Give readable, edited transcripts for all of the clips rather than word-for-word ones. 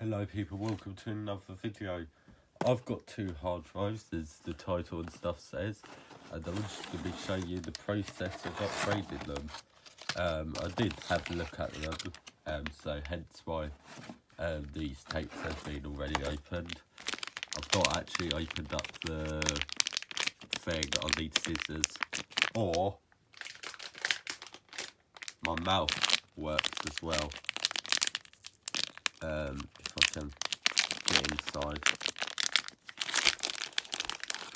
Hello people, welcome to another video. I've got two hard drives, as the title and stuff says, and I'm just going to be showing you the process of upgrading them. I did have a look at them, so hence why these tapes have been already opened. I've not actually opened up the thing. I need scissors, or my mouth works as well. If I can get inside.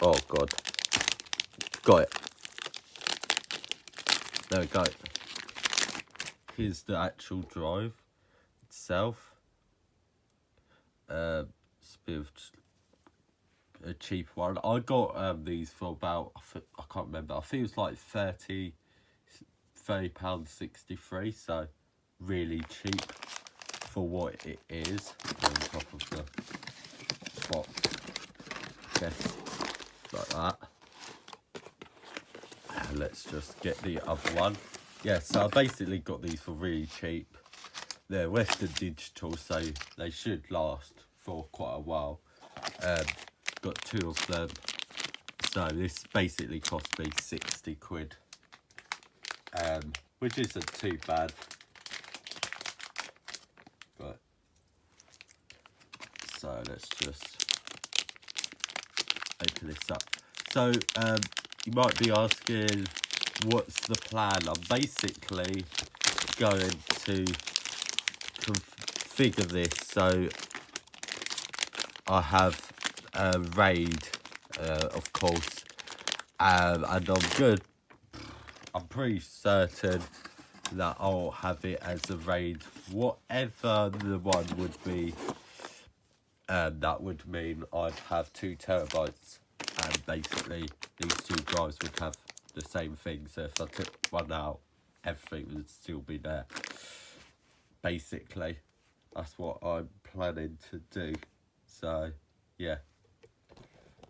Oh god. Got it. There we go. Here's the actual drive itself. It's a bit of a cheap one. I got these for about, I can't remember, I think it was like £30.63, so really cheap for what it is. On top of the box, yes, like that. Let's just get the other one. Yeah, so I basically got these for really cheap. They're Western Digital, so they should last for quite a while. Got two of them, so this basically cost me 60 quid, which isn't too bad. But so let's just open this up. So you might be asking, what's the plan? I'm basically going to configure this so I have RAID, of course, and I'm pretty certain that I'll have it as a RAID, whatever the one would be. That would mean I'd have 2 terabytes, and basically these two drives would have the same thing. So if I took one out, everything would still be there. Basically, that's what I'm planning to do. So yeah,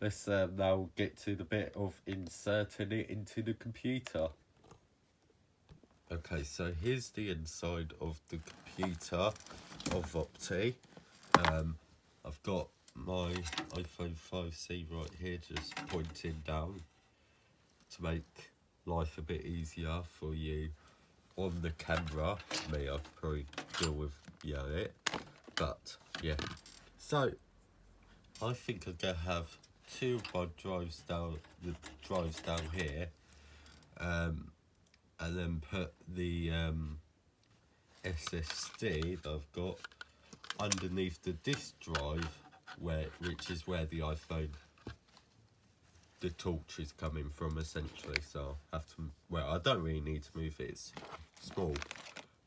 let's now get to the bit of inserting it into the computer. Okay, so here's the inside of the computer of Opti. I've got my iPhone 5C right here, just pointing down to make life a bit easier for you on the camera. Me, I probably deal with it, but yeah. So I think I'm gonna have 2 of my drives down here, and then put the SSD that I've got underneath the disk drive, which is where the iPhone, the torch is coming from, essentially. So I have to, well, I don't really need to move it, it's small,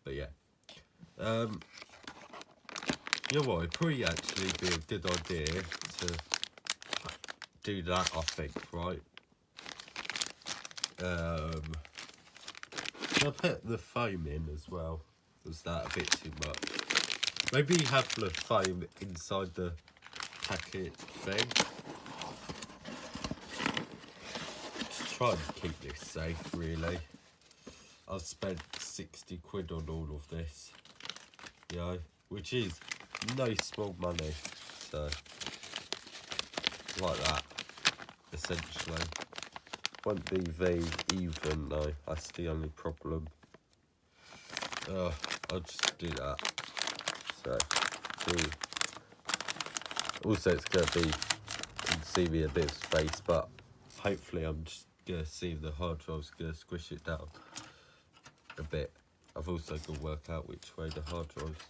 but yeah. You know what, it'd probably actually be a good idea to do that, I think, right? I put the foam in as well. Was that a bit too much? Maybe have the foam inside the packet thing. Just try and keep this safe, really. I've spent 60 quid on all of this, you know, which is no small money. So, like that, essentially. Won't be very even though, that's the only problem. I'll just do that. So, also it's going to be consuming a bit of space, but hopefully I'm just going to see the hard drive's going to squish it down a bit. I've also got to work out which way the hard drive's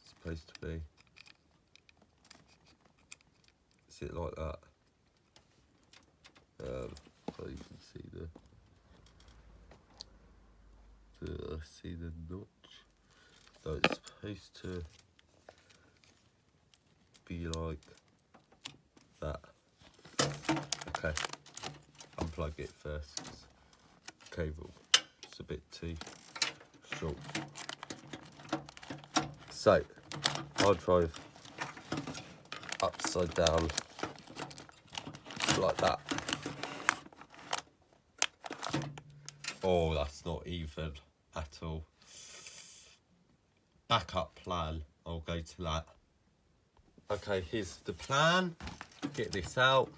supposed to be. Is it like that? So you can see the notch. So it's supposed to be like that. Okay, unplug it first, 'cause the cable is a bit too short. So, hard drive upside down like that. Oh, that's not even at all. Backup plan, I'll go to that Okay, here's the plan. Get this out.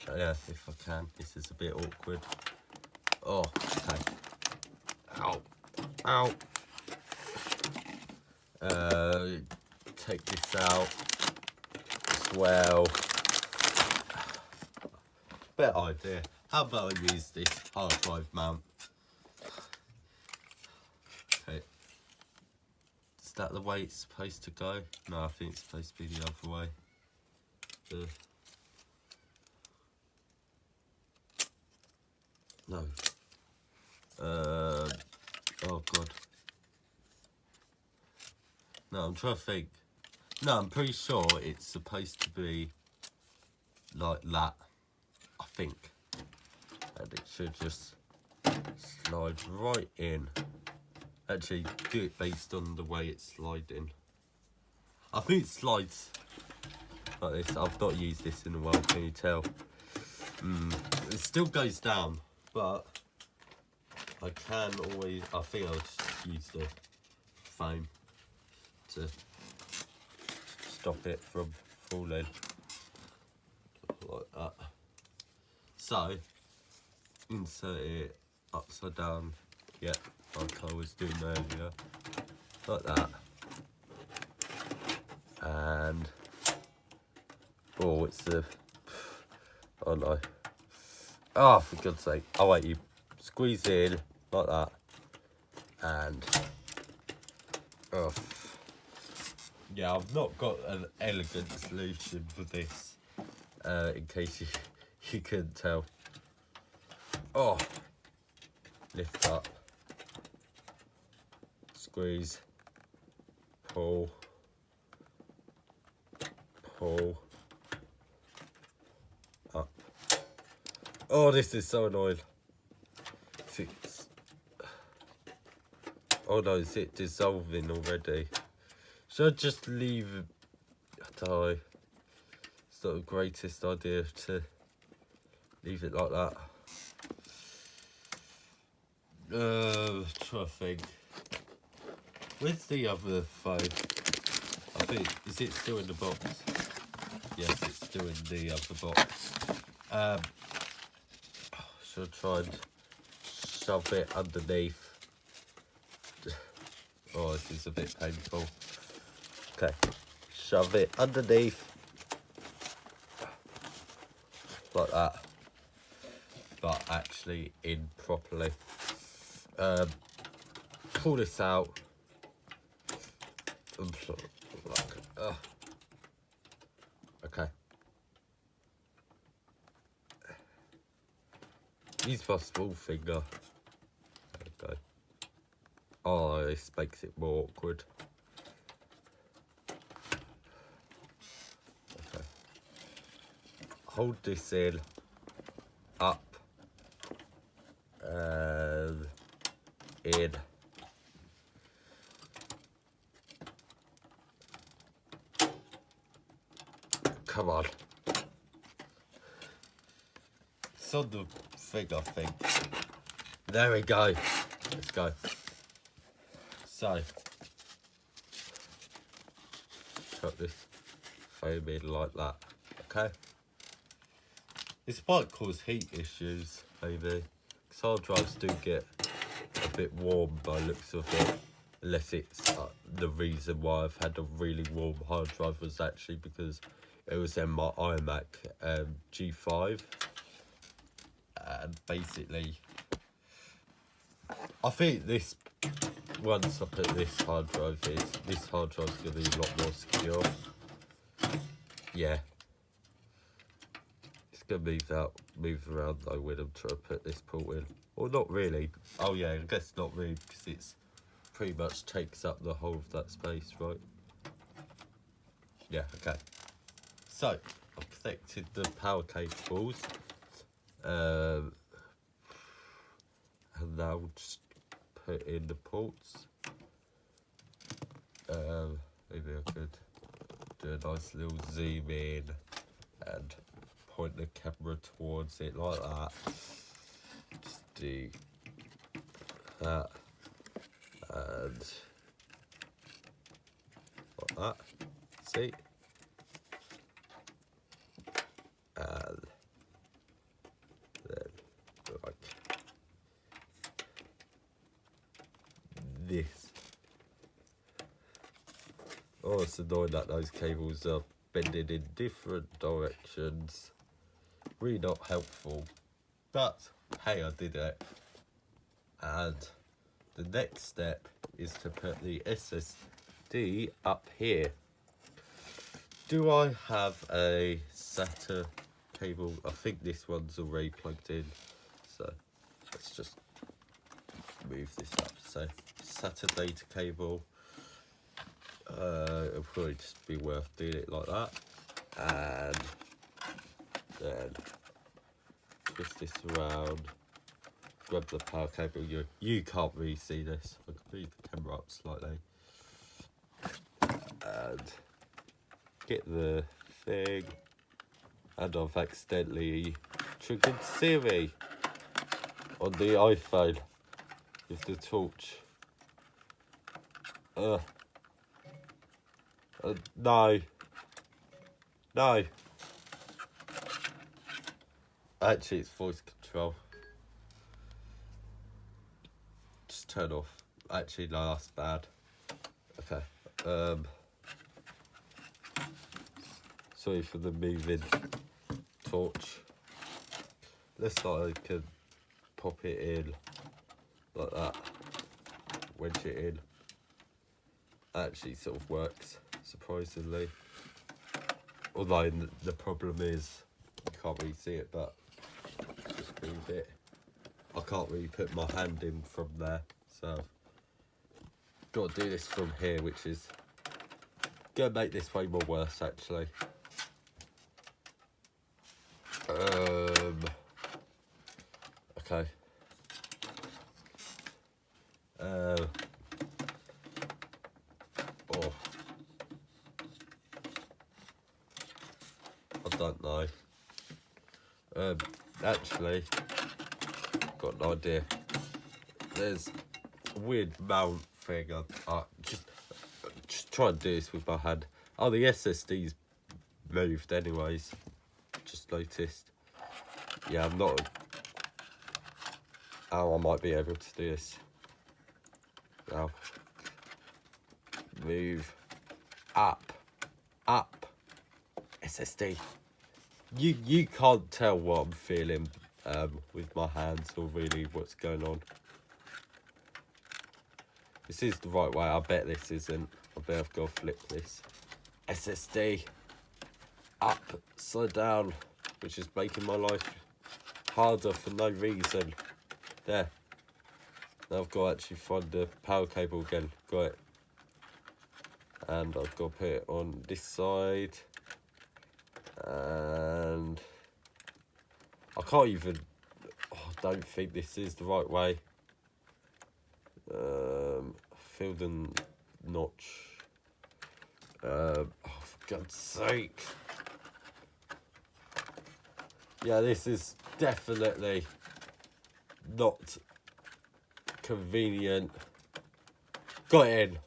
Yeah, if I can. This is a bit awkward. Oh, okay. Ow. Ow. Take this out as well. Better idea. How about I use this hard drive mount? Okay. Is that the way it's supposed to go? No, I think it's supposed to be the other way. No. Oh god. No, I'm trying to think. No, I'm pretty sure it's supposed to be like that. I think. And it should just slide right in. Actually, do it based on the way it's sliding. I think it slides like this. I've not used this in a while, can you tell? It still goes down, but I can always, I think I'll just use the foam to stop it from falling. Like that. So, insert it upside down, yeah, like I was doing earlier, like that. And, oh, it's the, oh no. Oh, for God's sake. Oh wait, you squeeze in like that. And, oh. Yeah, I've not got an elegant solution for this, in case you couldn't tell. Oh, lift up, squeeze, pull, pull, up. Oh, this is so annoying. Oh no, is it dissolving already? Should I just leave it? I don't know. It's not the greatest idea to leave it like that. Try to think. Where's the other phone? I think, is it still in the box? Yes, it's still in the other box. Should I try and shove it underneath? Oh, this is a bit painful. Okay, shove it underneath. Like that. But actually in properly. Pull this out. Okay. Use my small finger. There we go. Oh, this makes it more awkward. Okay. Hold this in. Up. And in. Come on. It's on the thing, I think. There we go. Let's go. So, cut this foam in like that. Okay. This might cause heat issues, maybe. Because hard drives do get a bit warm by looks of it. Unless it's the reason why I've had a really warm hard drive was actually because it was in my iMac G5. And basically, I think this, once I put this hard drive in, this hard drive's going to be a lot more secure. Yeah. It's going to move around though when I'm trying to put this port in. Or not really. Oh yeah, I guess not really, because it's pretty much takes up the whole of that space, right? Yeah, okay. So, I've connected the power cables. And now just put in the ports. Maybe I could do a nice little zoom in and point the camera towards it like that. Just do that and like that. See? Oh, it's annoying that those cables are bending in different directions. Really not helpful. But, hey, I did it. And the next step is to put the SSD up here. Do I have a SATA cable? I think this one's already plugged in. So, let's just move this up. So, SATA data cable. It'll probably just be worth doing it like that. And then twist this around. Grab the power cable. You can't really see this. I can move the camera up slightly. And get the thing. And I've accidentally triggered Siri on the iPhone with the torch. No. No. Actually, it's voice control. Just turn off. Actually, no, that's bad. Okay. Sorry for the moving torch. Looks like I can pop it in like that. Wedge it in. Actually, sort of works, surprisingly. Although the problem is you can't really see it, but just move it. I can't really put my hand in from there, so got to do this from here, which is gonna make this way more worse, actually. Okay. Oh. I don't know. Actually, got an idea. There's a weird mount thing. I just try and do this with my hand. Oh, the SSD's moved anyways. Just noticed. Yeah, I'm not. Oh, I might be able to do this. Now, move up, SSD. You can't tell what I'm feeling with my hands or really what's going on. This is the right way. I bet this isn't. I bet I've got to flip this. SSD upside down, which is making my life harder for no reason. There. Now I've got to actually find the power cable again. Got it. And I've got to put it on this side. And I can't even. I don't think this is the right way. Feel the notch. Oh, for God's sake. Yeah, this is definitely not convenient. Got it in.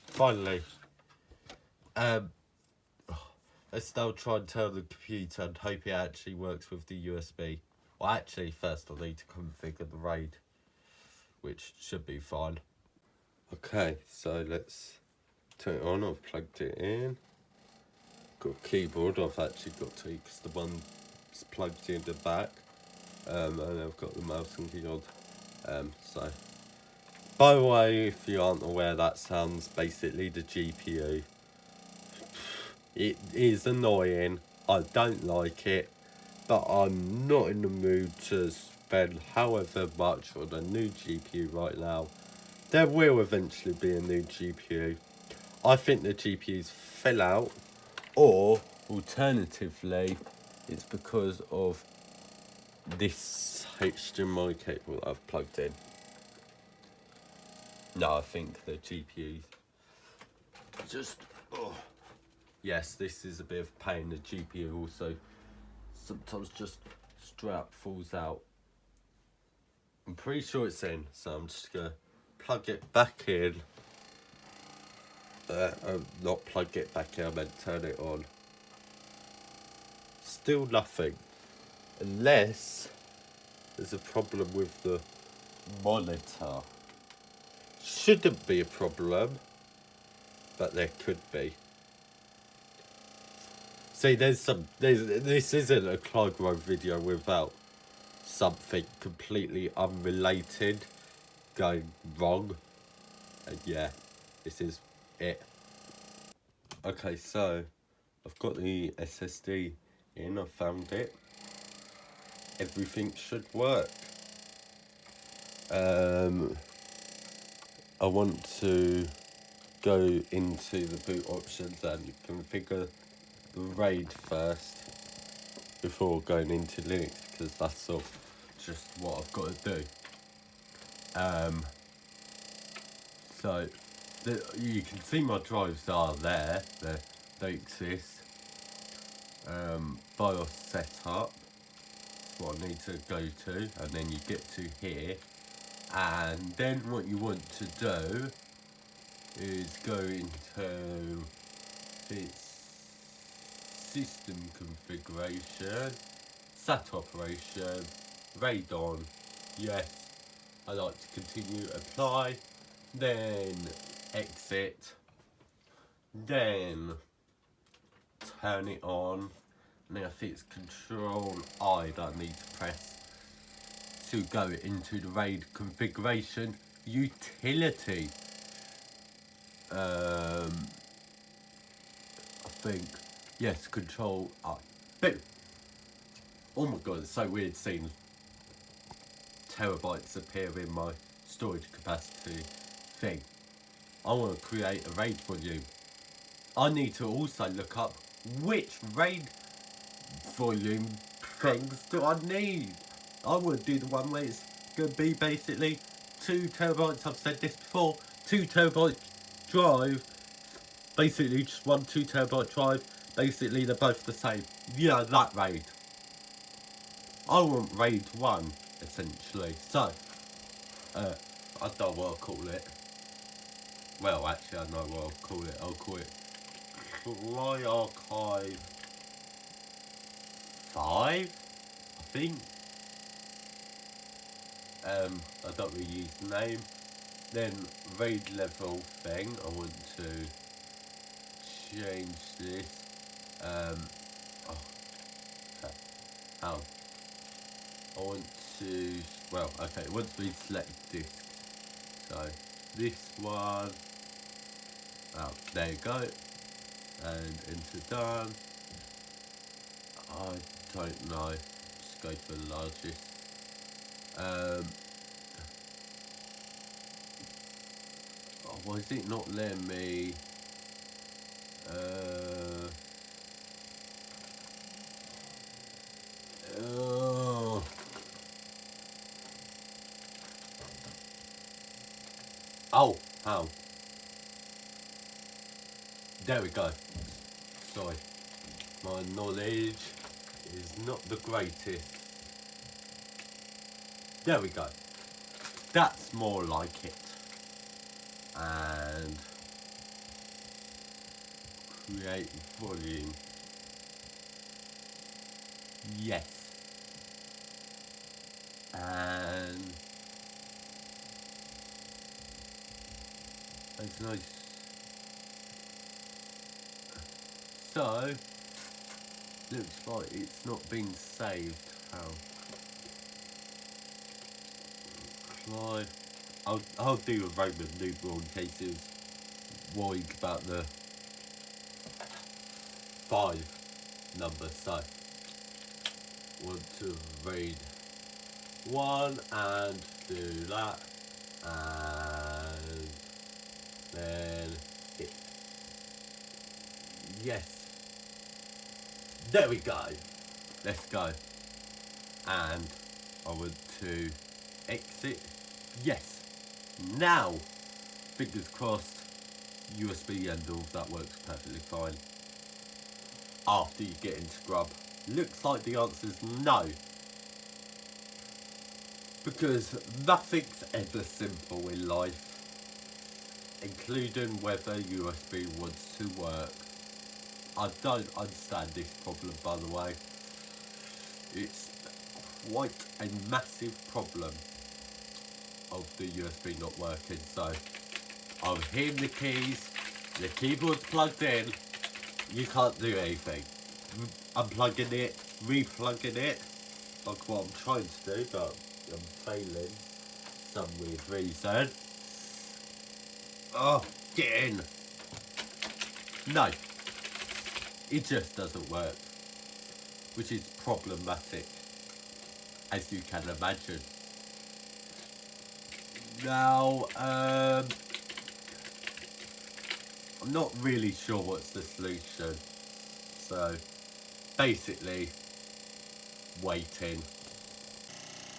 Finally. Let's now try and tell the computer and hope it actually works with the USB. Well, actually, first I need to configure the RAID, which should be fine. Okay, so let's turn it on. I've plugged it in. Got a keyboard. I've actually got to, because the one's plugged in the back. And I've got the mouse and keyboard. So, by the way, if you aren't aware, that sounds basically the GPU. It is annoying. I don't like it, but I'm not in the mood to spend however much on a new GPU right now. There will eventually be a new GPU. I think the GPUs fell out, or alternatively, it's because of this HDMI cable that I've plugged in. No, I think the GPU just. Oh. Yes, this is a bit of pain. The GPU also sometimes just straight up falls out. I'm pretty sure it's in, so I'm just gonna plug it back in. Not plug it back in, I meant turn it on. Still nothing. Unless there's a problem with the monitor. Shouldn't be a problem, but there could be. See, this isn't a Clyde video without something completely unrelated going wrong. And yeah, this is it. Okay, so I've got the SSD in, I found it. Everything should work. I want to go into the boot options and configure the RAID first before going into Linux, because that's sort of just what I've got to do. So you can see my drives are there, they exist. BIOS setup, that's what I need to go to, and then you get to here, and then what you want to do is go into its system configuration, SAT operation, RAID on, yes, I like to continue, apply, then exit, then turn it on, and then I think it's Control I that I need to press to go into the RAID configuration utility. I think, yes, Control I. Boom! Oh my god, it's so weird seeing terabytes appear in my storage capacity thing. I want to create a RAID volume. I need to also look up which RAID volume things do I need. I want to do the one where it's going to be basically 2 terabytes, I've said this before, 2 terabyte drive, basically just one 2 terabyte drive, basically they're both the same. Yeah, that RAID. I want RAID 1, essentially. So, I don't know what I'll call it. Well, actually, I know what I'll call it. I'll call it Cly Archive 5, I think. I don't really use the name. Then RAID level thing, I want to change this. Oh, okay. How? I want to, well, okay, it wants me to select disk. So, this one, oh, there you go. And enter done. I don't know, just go for the largest. Oh, why is it not letting me? Oh, how? There we go. Sorry, my knowledge is not the greatest. There we go. That's more like it. And create volume. Yes. And it's nice. So looks like it's not been saved. How? Clyde. I'll do a Roman numeral in case it was worried about the 5 number. So want to read 1 and do that, and then hit yes. There we go. Let's go. And I want to exit. Yes. Now, fingers crossed, USB and all that works perfectly fine. After you get into Grub, looks like the answer is no. Because nothing's ever simple in life, including whether USB wants to work. I don't understand this problem, by the way. It's quite a massive problem of the USB not working. So I'm hearing the keys, the keyboard's plugged in, you can't do anything. unplugging it, replugging it, like what I'm trying to do, but I'm failing for some weird reason. Oh, get in! No, it just doesn't work, which is problematic, as you can imagine. Now, I'm not really sure what's the solution, so basically waiting.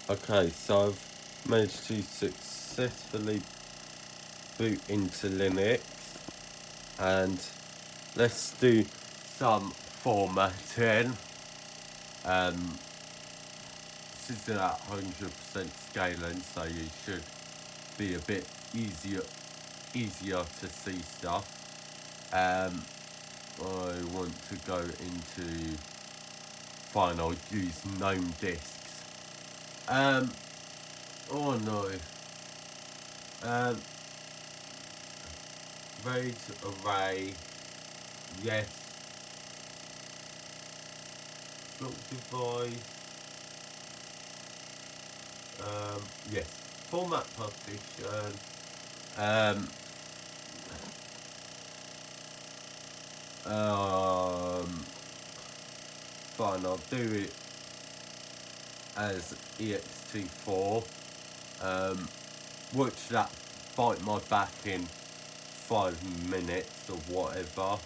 Okay, so I've managed to successfully boot into Linux, and let's do some formatting. This is at 100% scaling, so you should be a bit easier to see stuff. I want to go into fine, I'll use GNOME disks. Oh no. RAID array, yes. Block device, yes. Format partition, fine, I'll do it as ext4, watch that bite my back in 5 minutes or whatever.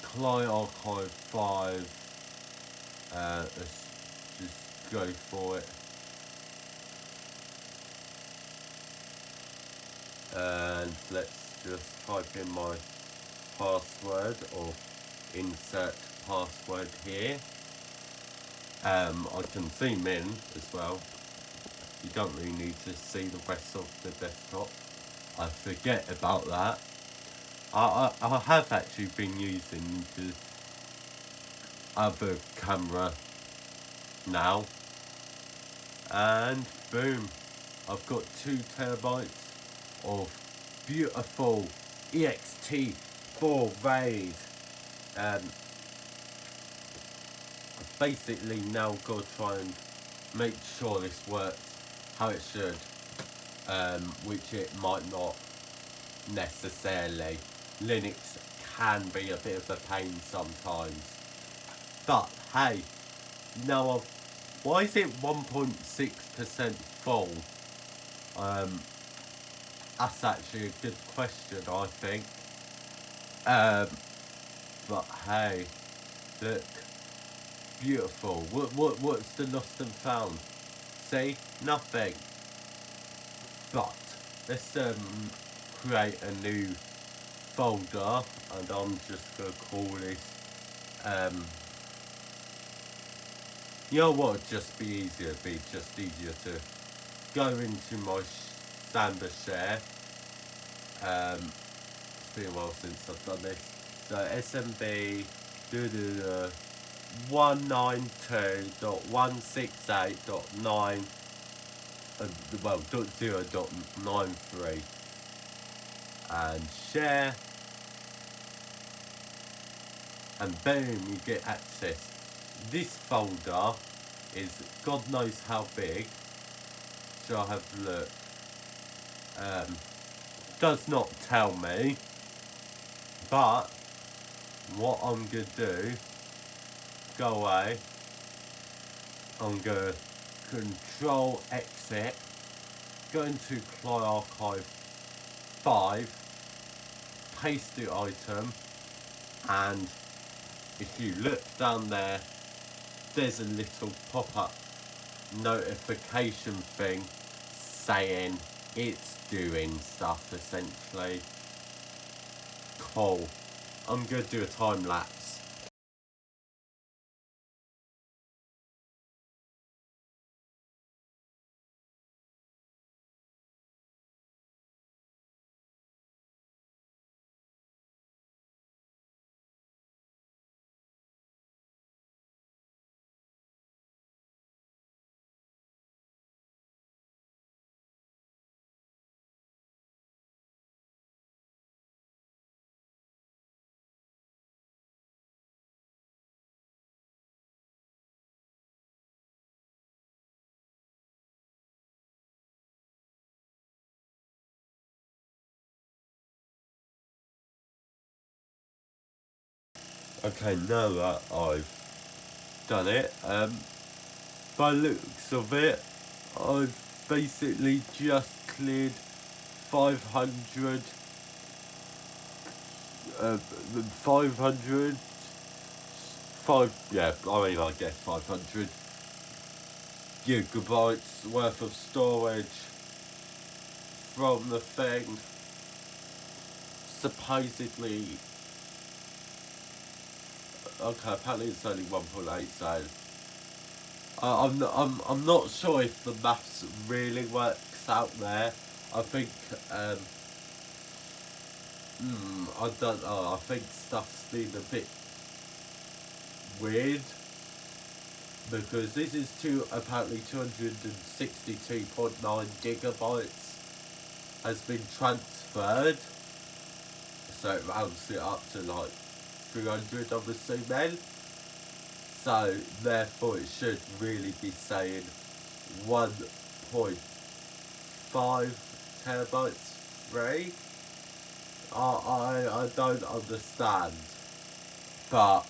Client archive 5, let's just go for it. And let's just type in my password or insert password here. I can zoom in as well. You don't really need to see the rest of the desktop. I forget about that. I have actually been using the other camera now, and boom, I've got 2 terabytes of beautiful ext4 RAID. I've basically now got to try and make sure this works how it should, which it might not necessarily. Linux can be a bit of a pain sometimes, but hey, now why is it 1.6% full? That's actually a good question, I think. But hey, look, beautiful. What's the lost and found? See, nothing. But let's create a new folder, and I'm just gonna call this. You know what? Would just be easier. It'd be just easier to go into my Samba share. It's been a while since I've done this. So SMB 192.168.9 well .0.93 and share, and boom, you get access. This folder is God knows how big. Shall I have a look? Does not tell me, but what I'm gonna do, go away, I'm gonna control exit, go into Client Archive 5, paste the item, and if you look down there, there's a little pop-up notification thing saying it's doing stuff, essentially. Cool. I'm gonna do a time lapse. Okay, now that I've done it, by looks of it, I've basically just cleared 500, 500, yeah, I mean, I guess 500 gigabytes worth of storage from the thing. Supposedly, okay, apparently it's only 1.8, so I'm not sure if the maths really works out there. I think I don't know. I think stuff's been a bit weird because this is apparently 262.9 gigabytes has been transferred, so it rounds it up to like 300, I'm assuming. So therefore, it should really be saying 1.5 terabytes free. I don't understand, but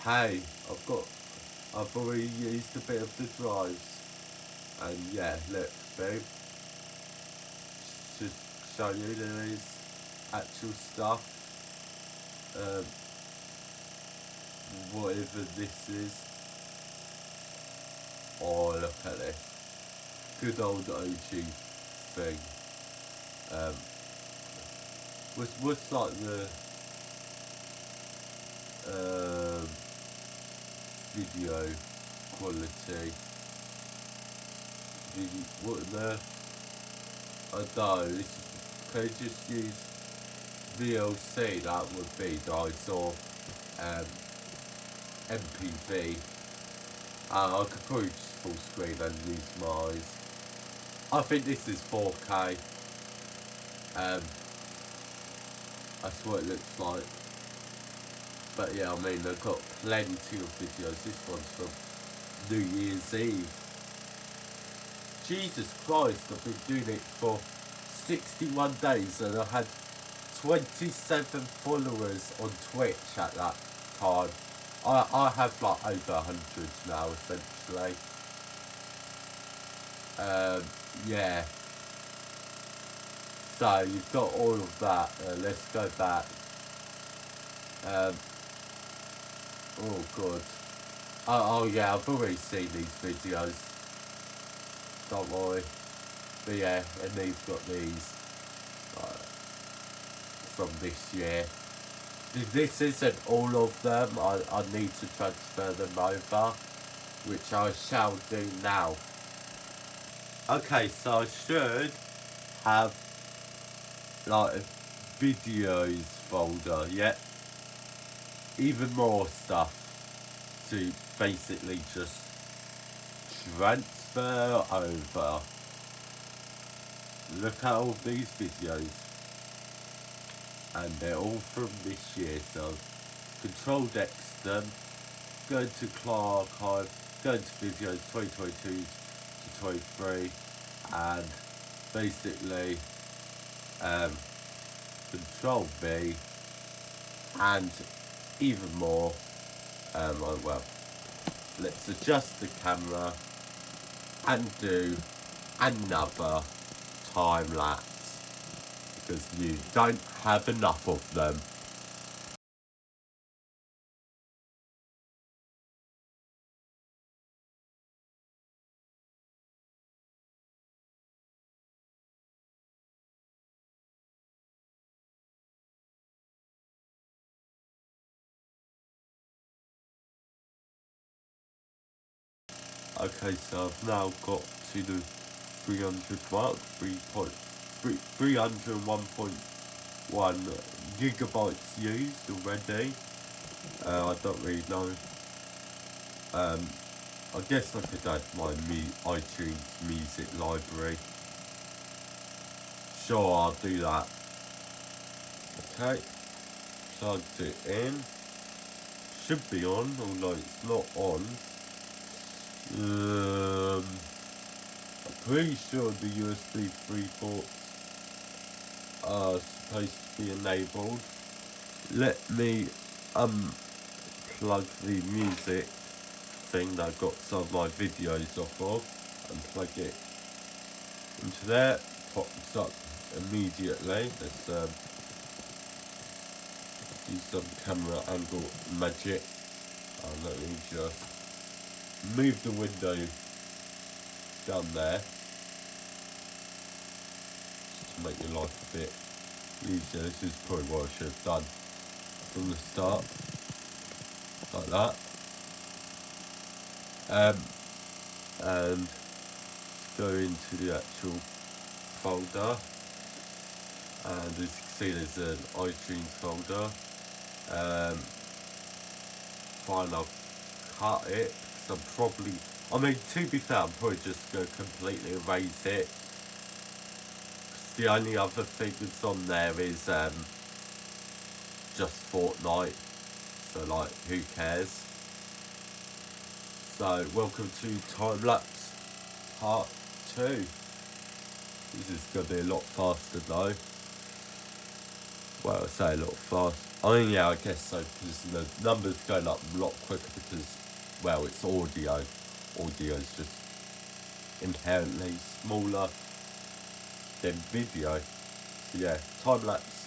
hey, I've already used a bit of the drives, and yeah, look, babe, just show you there is actual stuff. Whatever this is. Oh, look at this, good old OG thing. Um, what's like the video quality? What the? I don't know. Can you just use VLC? That would be nice, or MPV. I could probably just full screen and use my eyes. I think this is 4K. That's what it looks like. But yeah, I mean, I've got plenty of videos. This one's from New Year's Eve. Jesus Christ, I've been doing it for 61 days and I had 27 followers on Twitch at that time. I have like over 100 now, essentially. Yeah. So you've got all of that. Let's go back. Oh god. Oh yeah, I've already seen these videos. Don't worry. But yeah, and they've got these from this year. This isn't all of them. I need to transfer them over, which I shall do now. Okay, so I should have like a videos folder, yeah. Even more stuff to basically just transfer over. Look at all these videos, and they're all from this year. So Control X them, go to Clark Archive, go to videos 2022 to 23, and basically Control V, and even more. Well, let's adjust the camera and do another time lapse because you don't have enough of them. Okay, so I've now got to the 300 mark, 301.1 gigabytes used already. I don't really know. I guess I could add my iTunes music library. Sure, I'll do that. Okay, plugged it in. Should be on, although it's not on. I'm pretty sure the USB 3 ports are supposed to be enabled. Let me unplug the music thing that I've got some of my videos off of and plug it into there. Pops up immediately. Let's do some camera angle magic. And let me just move the window down there just to make your life a bit easier. This is probably what I should have done from the start, like that. And go into the actual folder, and as you can see there's an iTunes folder. Fine, I'll cut it because I mean, to be fair, I'm probably just going to completely erase it. The only other thing that's on there is just Fortnite, so like, who cares? So welcome to time lapse part 2. This is going to be a lot faster though. Well, I say a lot fast. I mean, yeah, I guess so, because the numbers going up a lot quicker because, well, it's audio. Audio is just inherently smaller than video. So yeah, time lapse